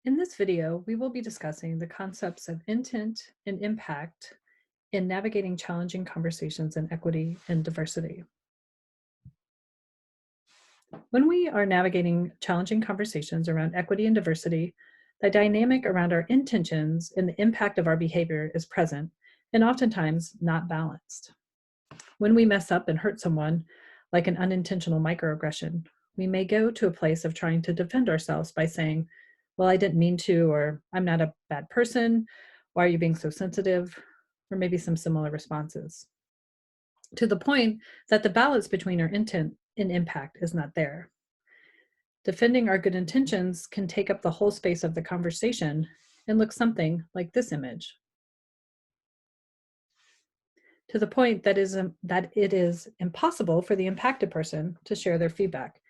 In this video, we will be discussing the concepts of intent and impact in navigating challenging conversations in equity and diversity. When we are navigating challenging conversations around equity and diversity, the dynamic around our intentions and the impact of our behavior is present and oftentimes not balanced. When we mess up and hurt someone, like an unintentional microaggression, we may go to a place of trying to defend ourselves by saying, well, I didn't mean to, or I'm not a bad person. Why are you being so sensitive? Or maybe some similar responses. To the point that the balance between our intent and impact is not there. Defending our good intentions can take up the whole space of the conversation and look something like this image. To the point that it is impossible for the impacted person to share their feedback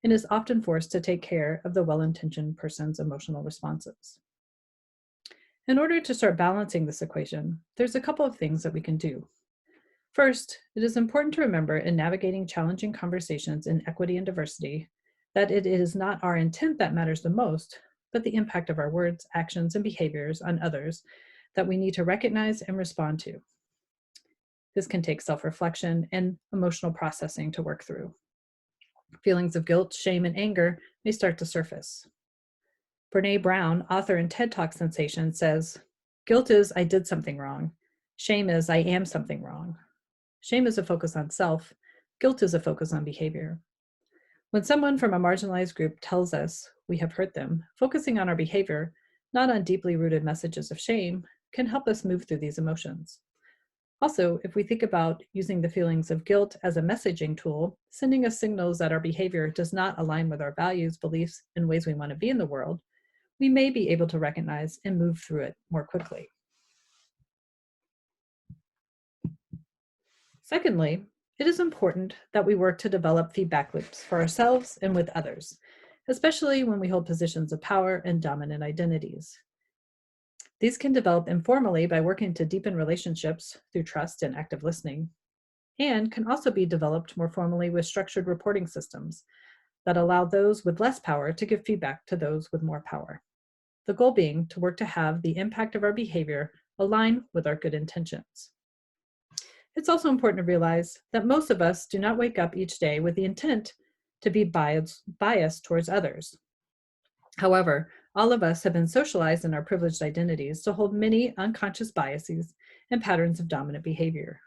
and is often forced to take care of the well-intentioned person's emotional responses. In order to start balancing this equation, there's a couple of things that we can do. First, it is important to remember in navigating challenging conversations in equity and diversity that it is not our intent that matters the most, but the impact of our words, actions, and behaviors on others that we need to recognize and respond to. This can take self-reflection and emotional processing to work through. Feelings of guilt, shame, and anger may start to surface. Brene Brown, author and TED Talk sensation, says, "Guilt is I did something wrong. Shame is I am something wrong. Shame is a focus on self. Guilt is a focus on behavior." When someone from a marginalized group tells us we have hurt them, focusing on our behavior, not on deeply rooted messages of shame, can help us move through these emotions. Also, if we think about using the feelings of guilt as a messaging tool, sending us signals that our behavior does not align with our values, beliefs, and ways we want to be in the world, we may be able to recognize and move through it more quickly. Secondly, it is important that we work to develop feedback loops for ourselves and with others, especially when we hold positions of power and dominant identities. These can develop informally by working to deepen relationships through trust and active listening, and can also be developed more formally with structured reporting systems that allow those with less power to give feedback to those with more power. The goal being to work to have the impact of our behavior align with our good intentions. It's also important to realize that most of us do not wake up each day with the intent to be biased towards others. However, all of us have been socialized in our privileged identities to hold many unconscious biases and patterns of dominant behavior.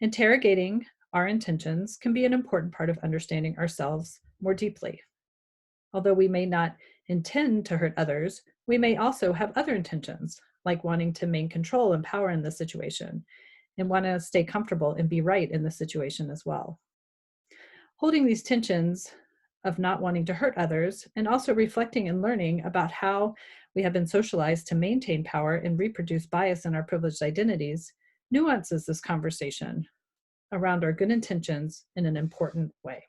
Interrogating our intentions can be an important part of understanding ourselves more deeply. Although we may not intend to hurt others, we may also have other intentions, like wanting to maintain control and power in the situation, and want to stay comfortable and be right in the situation as well. Holding these tensions of not wanting to hurt others, and also reflecting and learning about how we have been socialized to maintain power and reproduce bias in our privileged identities, nuances this conversation around our good intentions in an important way.